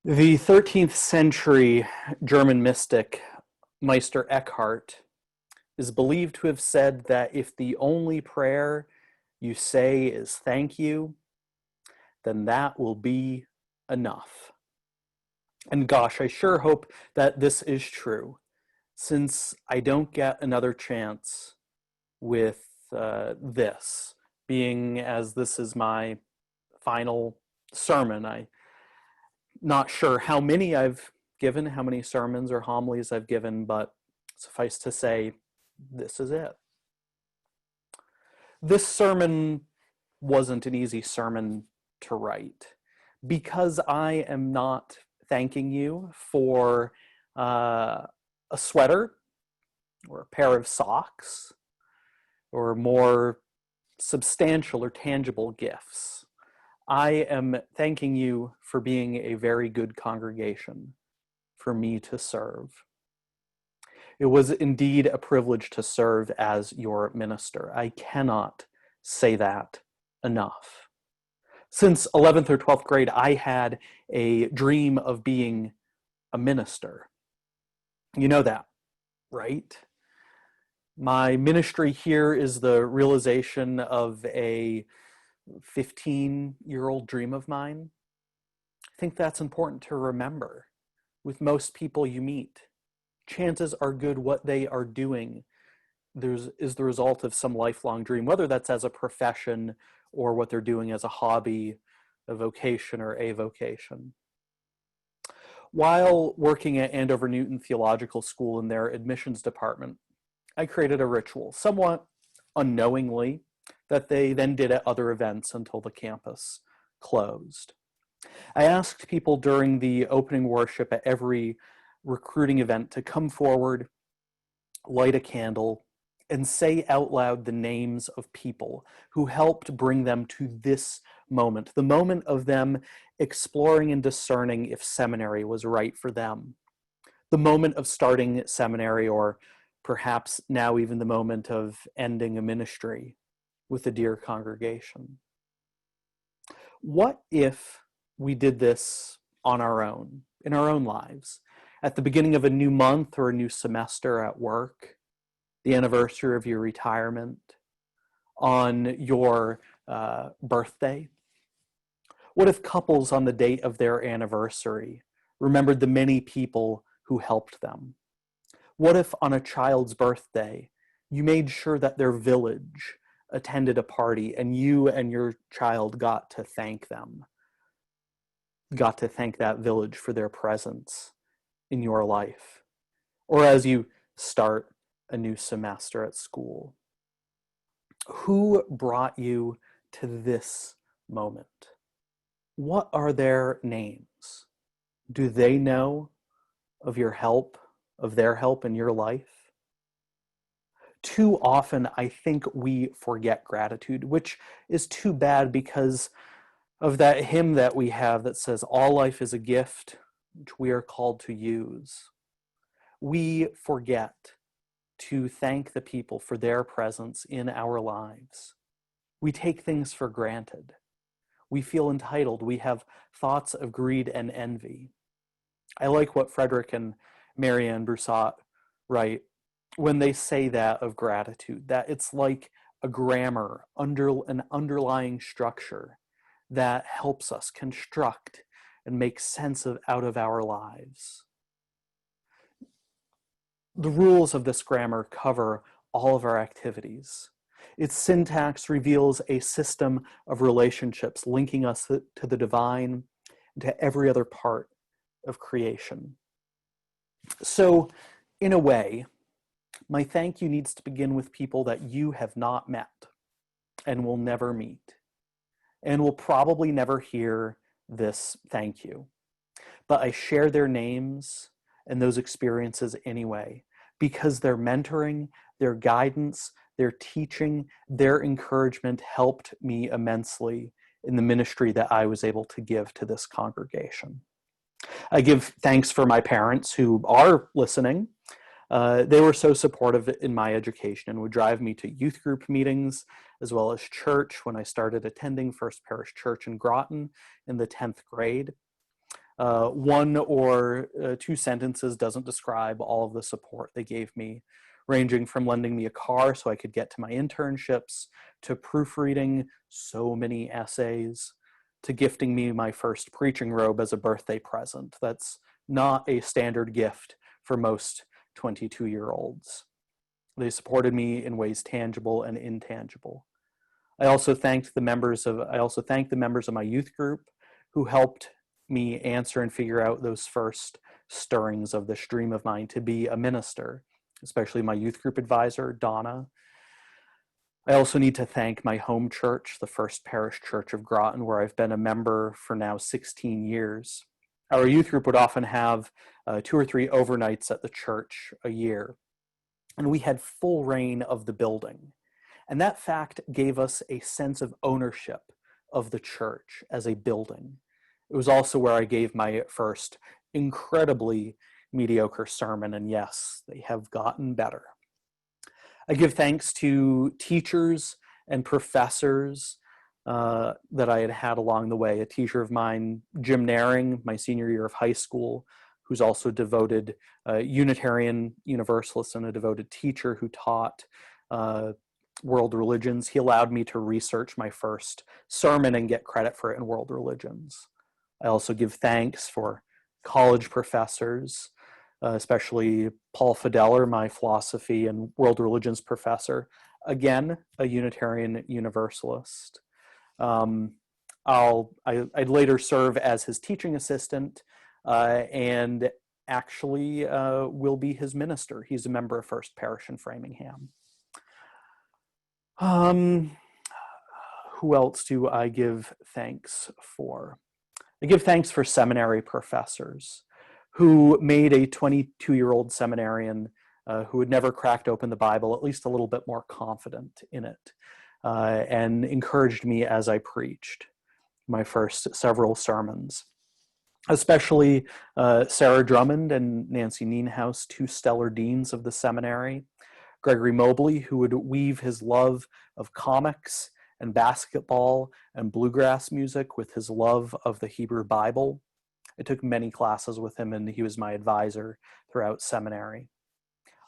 The 13th century German mystic Meister Eckhart is believed to have said that if the only prayer you say is thank you, then that will be enough. And gosh, I sure hope that this is true, since I don't get another chance with this, being as this is my final sermon. I'm not sure how many I've given, how many sermons or homilies I've given, but suffice to say, this is it. This sermon wasn't an easy sermon to write because I am not thanking you for a sweater or a pair of socks or more substantial or tangible gifts. I am thanking you for being a very good congregation for me to serve. It was indeed a privilege to serve as your minister. I cannot say that enough. Since 11th or 12th grade, I had a dream of being a minister. You know that, right? My ministry here is the realization of a 15-year-old dream of mine. I think that's important to remember with most people you meet. Chances are good what they are doing is the result of some lifelong dream, whether that's as a profession or what they're doing as a hobby, a vocation, or a vocation. While working at Andover Newton Theological School in their admissions department, I created a ritual, somewhat unknowingly, that they then did at other events until the campus closed. I asked people during the opening worship at every recruiting event to come forward, light a candle, and say out loud the names of people who helped bring them to this moment, the moment of them exploring and discerning if seminary was right for them, the moment of starting seminary, or perhaps now even the moment of ending a ministry with a dear congregation. What if we did this on our own, in our own lives, at the beginning of a new month or a new semester at work, the anniversary of your retirement, on your birthday? What if couples on the date of their anniversary remembered the many people who helped them? What if on a child's birthday, you made sure that their village attended a party and you and your child got to thank them, got to thank that village for their presence in your life? Or as you start a new semester at school, who brought you to this moment? What are their names? Do they know of your help, of their help in your life? Too often, I think we forget gratitude, which is too bad because of that hymn that we have that says, all life is a gift which we are called to use. We forget to thank the people for their presence in our lives. We take things for granted. We feel entitled. We have thoughts of greed and envy. I like what Frederick and Marianne Broussard write when they say that of gratitude, that it's like a grammar, an underlying structure that helps us construct and make sense out of our lives. The rules of this grammar cover all of our activities. Its syntax reveals a system of relationships linking us to the divine and to every other part of creation. So, in a way, my thank you needs to begin with people that you have not met and will never meet and will probably never hear this thank you. But I share their names and those experiences anyway, because their mentoring, their guidance, their teaching, their encouragement helped me immensely in the ministry that I was able to give to this congregation. I give thanks for my parents who are listening. They were so supportive in my education and would drive me to youth group meetings as well as church when I started attending First Parish Church in Groton in the 10th grade. One or two sentences doesn't describe all of the support they gave me, ranging from lending me a car so I could get to my internships, to proofreading so many essays, to gifting me my first preaching robe as a birthday present. That's not a standard gift for most 22-year-olds. They supported me in ways tangible and intangible. I also thanked the members of my youth group who helped me answer and figure out those first stirrings of this dream of mine to be a minister, especially my youth group advisor, Donna. I also need to thank my home church, the First Parish Church of Groton, where I've been a member for now 16 years. Our youth group would often have 2 or 3 overnights at the church a year, and we had full reign of the building. And that fact gave us a sense of ownership of the church as a building. It was also where I gave my first incredibly mediocre sermon, and yes, they have gotten better. I give thanks to teachers and professors that I had had along the way. A teacher of mine, Jim Naring, my senior year of high school, who's also devoted Unitarian Universalist and a devoted teacher who taught world religions. He allowed me to research my first sermon and get credit for it in world religions. I also give thanks for college professors, especially Paul Fideler, my philosophy and world religions professor, again, a Unitarian Universalist. I'd later serve as his teaching assistant and actually will be his minister. He's a member of First Parish in Framingham. Who else do I give thanks for? I give thanks for seminary professors who made a 22-year-old seminarian who had never cracked open the Bible at least a little bit more confident in it and encouraged me as I preached my first several sermons. Especially Sarah Drummond and Nancy Nienhaus, 2 stellar deans of the seminary. Gregory Mobley, who would weave his love of comics and basketball and bluegrass music with his love of the Hebrew Bible. I took many classes with him, and he was my advisor throughout seminary.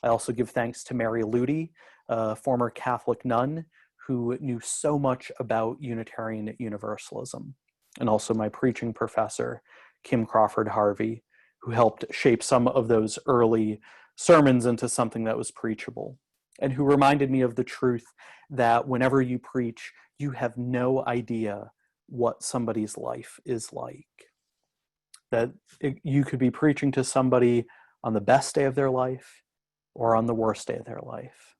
I also give thanks to Mary Ludy, a former Catholic nun who knew so much about Unitarian Universalism, and also my preaching professor, Kim Crawford Harvey, who helped shape some of those early sermons into something that was preachable, and who reminded me of the truth that whenever you preach, you have no idea what somebody's life is like. That you could be preaching to somebody on the best day of their life or on the worst day of their life.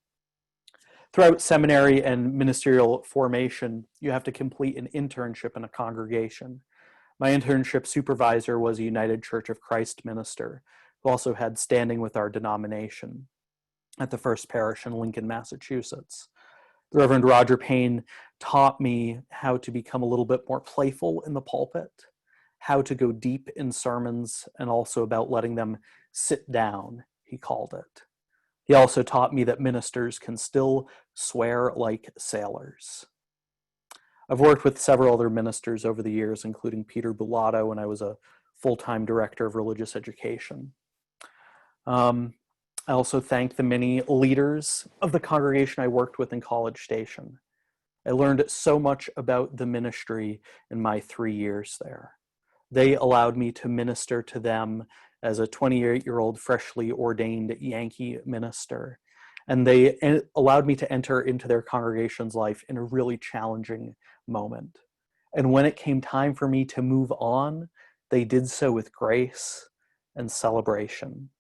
Throughout seminary and ministerial formation, you have to complete an internship in a congregation. My internship supervisor was a United Church of Christ minister who also had standing with our denomination at the First Parish in Lincoln, Massachusetts. The Reverend Roger Payne taught me how to become a little bit more playful in the pulpit, how to go deep in sermons, and also about letting them sit down, he called it. He also taught me that ministers can still swear like sailors. I've worked with several other ministers over the years, including Peter Bulato when I was a full-time director of religious education. I also thank the many leaders of the congregation I worked with in College Station. I learned so much about the ministry in my 3 years there. They allowed me to minister to them as a 28-year-old freshly ordained Yankee minister. And they allowed me to enter into their congregation's life in a really challenging moment. And when it came time for me to move on, they did so with grace and celebration.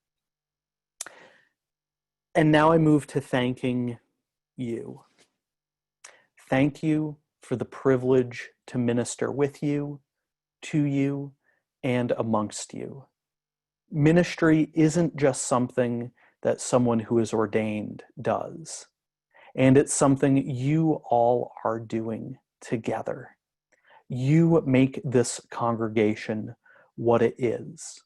And now I move to thanking you. Thank you for the privilege to minister with you, to you, and amongst you. Ministry isn't just something that someone who is ordained does, and it's something you all are doing together. You make this congregation what it is.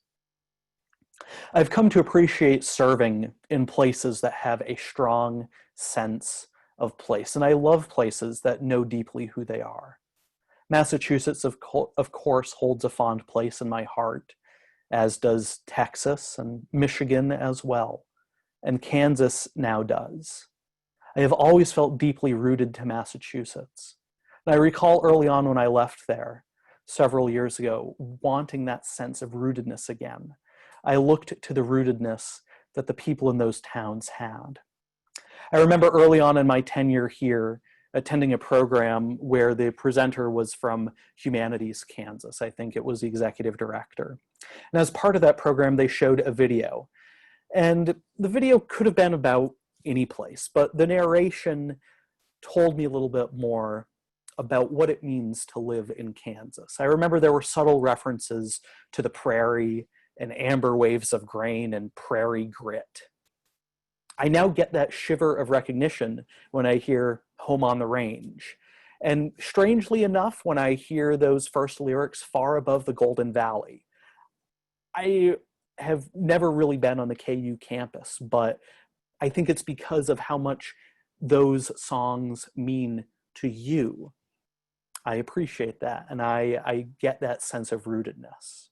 I've come to appreciate serving in places that have a strong sense of place, and I love places that know deeply who they are. Massachusetts, of course, holds a fond place in my heart, as does Texas and Michigan as well, and Kansas now does. I have always felt deeply rooted to Massachusetts. And I recall early on when I left there, several years ago, wanting that sense of rootedness again. I looked to the rootedness that the people in those towns had. I remember early on in my tenure here, attending a program where the presenter was from Humanities Kansas. I think it was the executive director. And as part of that program, they showed a video. And the video could have been about any place, but the narration told me a little bit more about what it means to live in Kansas. I remember there were subtle references to the prairie and amber waves of grain and prairie grit. I now get that shiver of recognition when I hear Home on the Range. And strangely enough, when I hear those first lyrics, Far Above the Golden Valley, I have never really been on the KU campus, but I think it's because of how much those songs mean to you. I appreciate that, and I get that sense of rootedness.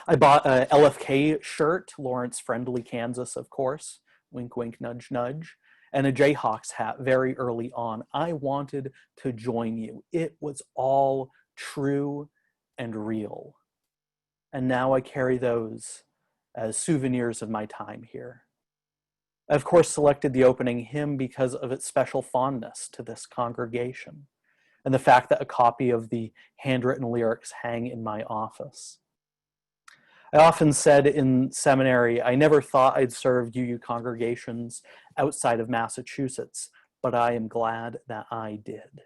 I bought a LFK shirt, Lawrence Friendly, Kansas, of course, wink, wink, nudge, nudge, and a Jayhawks hat very early on. I wanted to join you. It was all true and real. And now I carry those as souvenirs of my time here. I, of course, selected the opening hymn because of its special fondness to this congregation and the fact that a copy of the handwritten lyrics hang in my office. I often said in seminary, I never thought I'd serve UU congregations outside of Massachusetts, but I am glad that I did.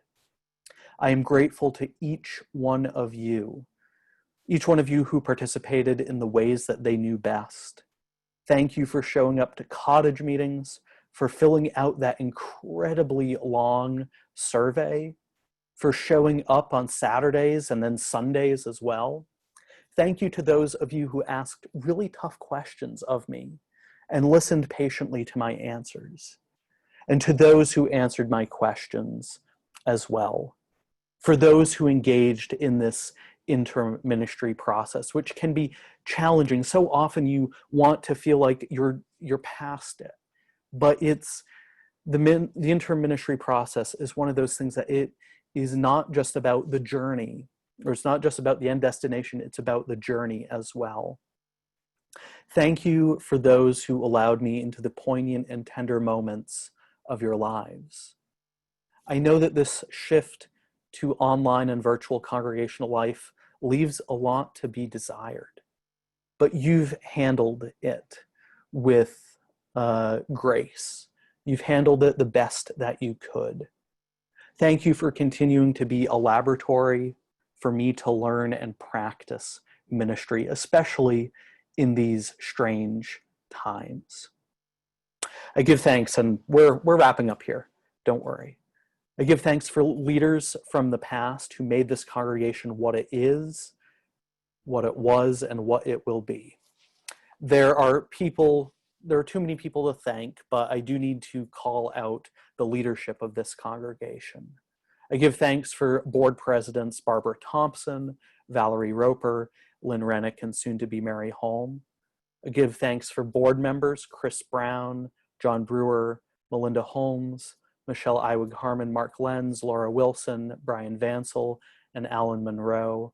I am grateful to each one of you who participated in the ways that they knew best. Thank you for showing up to cottage meetings, for filling out that incredibly long survey, for showing up on Saturdays and then Sundays as well. Thank you to those of you who asked really tough questions of me and listened patiently to my answers. And to those who answered my questions as well. For those who engaged in this inter-ministry process, which can be challenging. So often you want to feel like you're past it. But it's the inter-ministry process is one of those things that it is not just about the journey, or it's not just about the end destination, it's about the journey as well. Thank you for those who allowed me into the poignant and tender moments of your lives. I know that this shift to online and virtual congregational life leaves a lot to be desired, but you've handled it with grace. You've handled it the best that you could. Thank you for continuing to be a laboratory for me to learn and practice ministry, especially in these strange times. I give thanks, and we're wrapping up here, don't worry. I give thanks for leaders from the past who made this congregation what it is, what it was, and what it will be. There are too many people to thank, but I do need to call out the leadership of this congregation. I give thanks for board presidents Barbara Thompson, Valerie Roper, Lynn Rennick, and soon to be Mary Holm. I give thanks for board members Chris Brown, John Brewer, Melinda Holmes, Michelle Iwig Harmon, Mark Lenz, Laura Wilson, Brian Vansel, and Alan Monroe.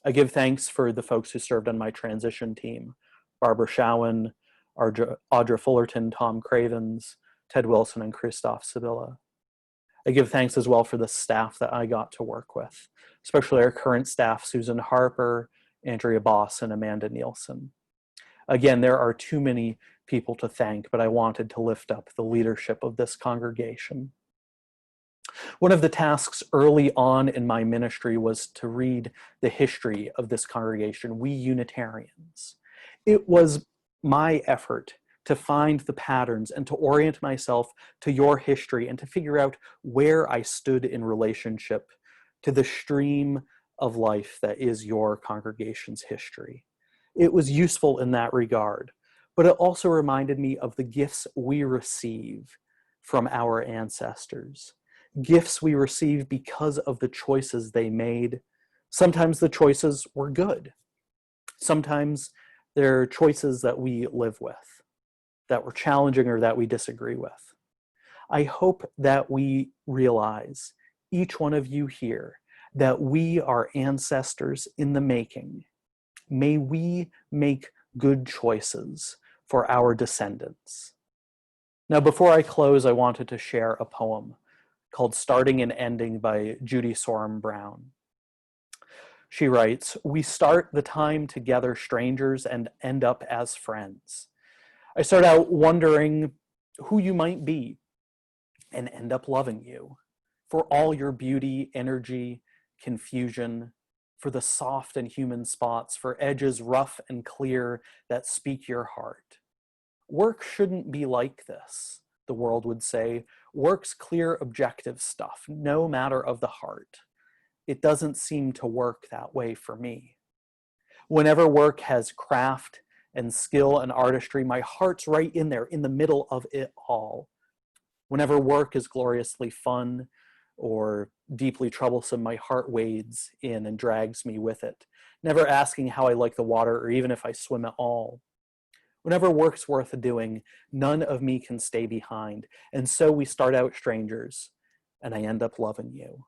I give thanks for the folks who served on my transition team, Barbara Showen, Audra Fullerton, Tom Cravens, Ted Wilson, and Christoph Sibylla. I give thanks as well for the staff that I got to work with, especially our current staff, Susan Harper, Andrea Boss, and Amanda Nielsen. Again, there are too many people to thank, but I wanted to lift up the leadership of this congregation. One of the tasks early on in my ministry was to read the history of this congregation, we Unitarians. It was my effort to find the patterns and to orient myself to your history and to figure out where I stood in relationship to the stream of life that is your congregation's history. It was useful in that regard, but it also reminded me of the gifts we receive from our ancestors. gifts we receive because of the choices they made. Sometimes the choices were good. Sometimes they're choices that we live with, that were challenging or that we disagree with. I hope that we realize, each one of you here, that we are ancestors in the making. May we make good choices for our descendants. Now, before I close, I wanted to share a poem called Starting and Ending by Judy Sorum Brown. She writes, "We start the time together strangers and end up as friends. I start out wondering who you might be and end up loving you for all your beauty, energy, confusion, for the soft and human spots, for edges rough and clear that speak your heart. Work shouldn't be like this," the world would say. Work's clear, objective stuff, no matter of the heart. It doesn't seem to work that way for me. Whenever work has craft and skill and artistry, my heart's right in there, in the middle of it all. Whenever work is gloriously fun or deeply troublesome, my heart wades in and drags me with it, never asking how I like the water or even if I swim at all. Whenever work's worth doing, none of me can stay behind, and so we start out strangers, and I end up loving you.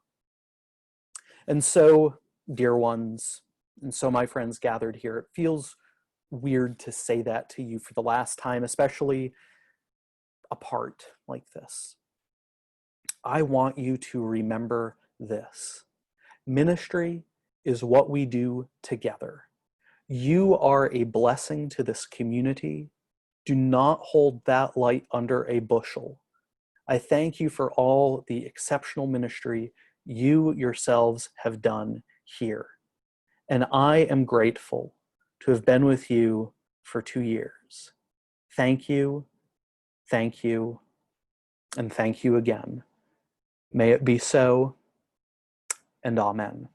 And so, dear ones, and so my friends gathered here, it feels weird to say that to you for the last time, especially apart like this. I want you to remember this. Ministry is what we do together. You are a blessing to this community. Do not hold that light under a bushel. I thank you for all the exceptional ministry you yourselves have done here. And I am grateful to have been with you for 2 years. Thank you, and thank you again. May it be so, and amen.